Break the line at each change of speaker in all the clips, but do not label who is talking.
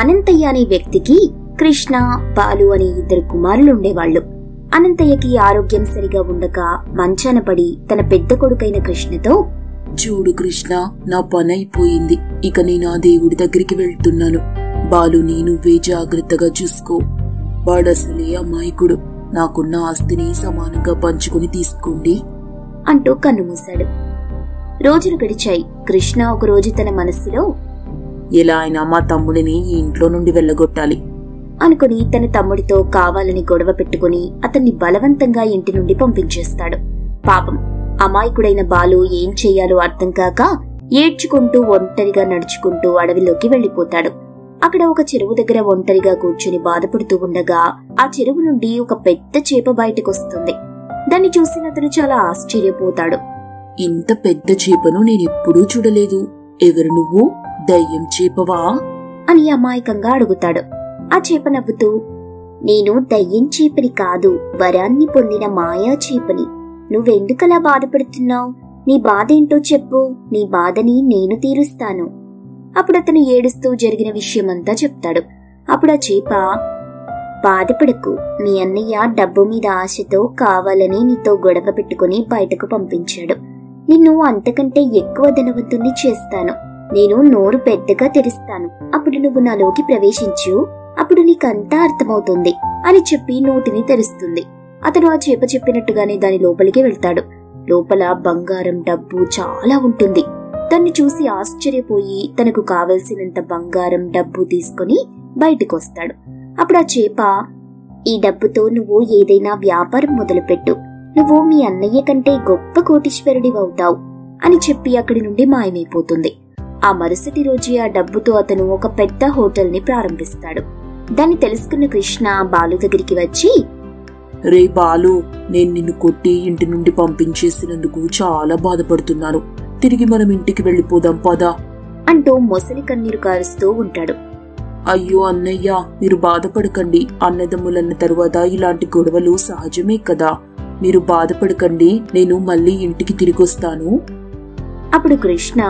అనంతయ్య అనే వ్యక్తికి కృష్ణ, బాలు అనే ఇద్దరు కుమారులు ఉండేవాళ్లు. అనంతయ్యకి ఆరోగ్యం సరిగా ఉండక మంచాన పడి తన పెద్ద కొడుకైన కృష్ణతో,
చూడు కృష్ణ, నా పని అయిపోయింది. ఇక నేను ఆ దేవుడి దగ్గరికి వెళ్తున్నాను. బాలుని నువ్వే జాగ్రత్తగా చూసుకో. వాడసలే అమాయకుడు. నాకున్న ఆస్తిని సమానంగా పంచుకుని తీసుకోండి
అంటూ కన్నుమూశాడు. రోజులు గడిచాయి. కృష్ణ ఒకరోజు తన మనస్సులో,
ఎలా అయినా మా తమ్ముడిని ఈ ఇంట్లో నుండి వెళ్ళగొట్టాలి
అనుకుని తన తమ్ముడితో కావాలని గొడవ పెట్టుకుని అతన్ని బలవంతంగా ఇంటి నుండి పంపించేస్తాడు. పాపం అమాయకుడైన బాలు ఏం చెయ్యాలో అర్థం కాక ఏడ్చుకుంటూ ఒంటరిగా నడుచుకుంటూ అడవిలోకి వెళ్లిపోతాడు. అక్కడ ఒక చెరువు దగ్గర ఒంటరిగా కూర్చుని బాధపడుతూ ఉండగా ఆ చెరువు నుండి ఒక పెద్ద చేప బయటకొస్తుంది. దాన్ని చూసిన అతను చాలా ఆశ్చర్యపోతాడు.
ఇంత పెద్ద చేపను నేనెప్పుడూ చూడలేదు. ఎవరు నువ్వు? దయ్యం చేపవా
అని అమాయకంగా అడుగుతాడు. ఆ చేప నవ్వుతూ, నేను దయ్యం చేపని కాదు, వరాన్ని పొందిన మాయా చేపని. నువ్వెందుకలా బాధపడుతున్నావు? నీ బాధేంటో చెప్పు, నీ బాధని నేను తీరుస్తాను. అప్పుడతను ఏడుస్తూ జరిగిన విషయమంతా చెప్తాడు. అప్పుడా చేప, బాధపడకు, మీ అన్నయ్య డబ్బు మీద ఆశతో కావాలని నీతో గొడవ పెట్టుకుని బయటకు పంపించాడు. నిన్ను అంతకంటే ఎక్కువ ధనవంతుణ్ణి చేస్తాను. నేను నోరు పెద్దగా తెరుస్తాను. అప్పుడు నువ్వు నాలోకి ప్రవేశించు. అప్పుడు నీకంతా అర్థమవుతుంది అని చెప్పి నోటిని తెరుస్తుంది. అతను ఆ చేప చెప్పినట్టుగానే దాని లోపలికి వెళ్తాడు. లోపల బంగారం, డబ్బు చాలా ఉంటుంది. దాన్ని చూసి ఆశ్చర్యపోయి తనకు కావలసినంత బంగారం, డబ్బు తీసుకుని బయటికొస్తాడు. అప్పుడు ఆ చేప, ఈ డబ్బుతో నువ్వు ఏదైనా వ్యాపారం మొదలుపెట్టు. నువ్వు మీ అన్నయ్య కంటే గొప్ప కోటీశ్వరుడివవుతావు అని చెప్పి అక్కడి నుండి మాయమైపోతుంది. ఆ మరుసటి రోజే ఆ డబ్బుతో అతను ఒక పెద్ద హోటల్ ని ప్రారంభిస్తాడు. దాన్ని తెలుసుకున్న కృష్ణ బాలు దగ్గరికి వచ్చి,
రే బాలు, నేను నిన్ను కొట్టి ఇంటి నుండి పంపించేసినందుకు చాలా బాధపడుతున్నాను. తిరిగి మనం ఇంటికి వెళ్లిపోదాం పదా
అంటూ మొసలి కన్నీరు కారుస్తూ ఉంటాడు.
అయ్యో అన్నయ్య, మీరు బాధపడకండి. అన్నదమ్ములన్న తరువాత ఇలాంటి గొడవలు సహజమే కదా. మీరు బాధపడకండి, నేను మళ్ళీ ఇంటికి తిరిగొస్తాను.
అప్పుడు కృష్ణ,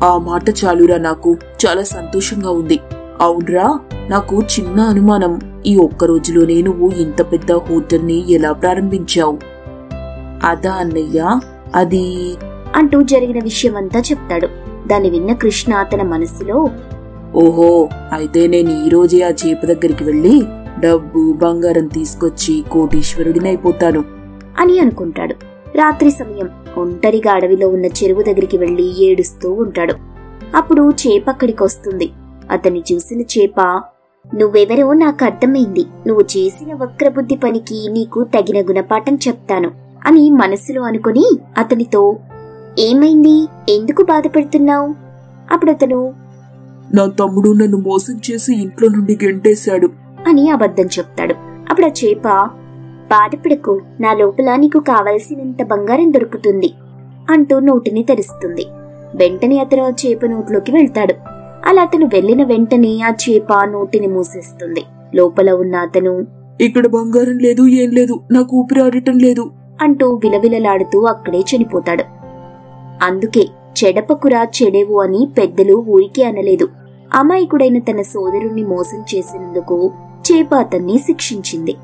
ఆ మాట చాలురా, నాకు చాలా సంతోషంగా ఉంది. అవునరా, నాకు చిన్న అనుమానం. ఈ ఒక్క రోజులోనే నువ్వు ఇంత పెద్ద హోటల్ని ఎలా ప్రారంభించావు? అదా అన్నయ్య, అది
అంటూ జరిగిన విషయమంతా చెప్తాడు. దాన్ని విన్న కృష్ణ తన మనసులో,
ఓహో, అయితే నేను ఈ రోజే ఆ చేప దగ్గరికి వెళ్లి డబ్బు, బంగారం తీసుకొచ్చి కోటీశ్వరుడినైపోతాను
అని అనుకుంటాడు. రాత్రి సమయం ఒంటరిగా అడవిలో ఉన్న చెరువు దగ్గరికి వెళ్లి ఏడుస్తూ ఉంటాడు. అప్పుడు చేప అక్కడికొస్తుంది. అతన్ని చూసిన చేప, నువ్వెవరో నాకు అర్థమైంది. నువ్వు చేసిన వక్రబుద్ధి పనికి నీకు తగిన గుణపాఠం చెప్తాను అని మనసులో అనుకుని అతనితో, ఏమైంది, ఎందుకు బాధపడుతున్నావు? అప్పుడతను,
నా తమ్ముడు నన్ను మోసం చేసి ఇంట్లో నుండి గెంటేశాడు
అని అబద్ధం చెప్తాడు. అప్పుడు ఆ చేప, బాధపడకు, నా లోపల నీకు కావలసినంత బంగారం దొరుకుతుంది అంటూ నోటిని తెరుస్తుంది. వెంటనే అతను ఆ చేప నోట్లోకి వెళ్తాడు. అలా అతను వెళ్లిన వెంటనే ఆ చేప నోటిని మూసేస్తుంది. లోపల ఉన్న అతను,
ఇక్కడ బంగారం లేదు, ఏం లేదు, నాకు ఊపిరాడటం లేదు
అంటూ విలవిలలాడుతూ అక్కడే చనిపోతాడు. అందుకే చెడపకురా చెడేవు అని పెద్దలు ఊరికే అనలేదు. అమాయకుడైన తన సోదరుణ్ణి మోసం చేసినందుకు చేప అతన్ని శిక్షించింది.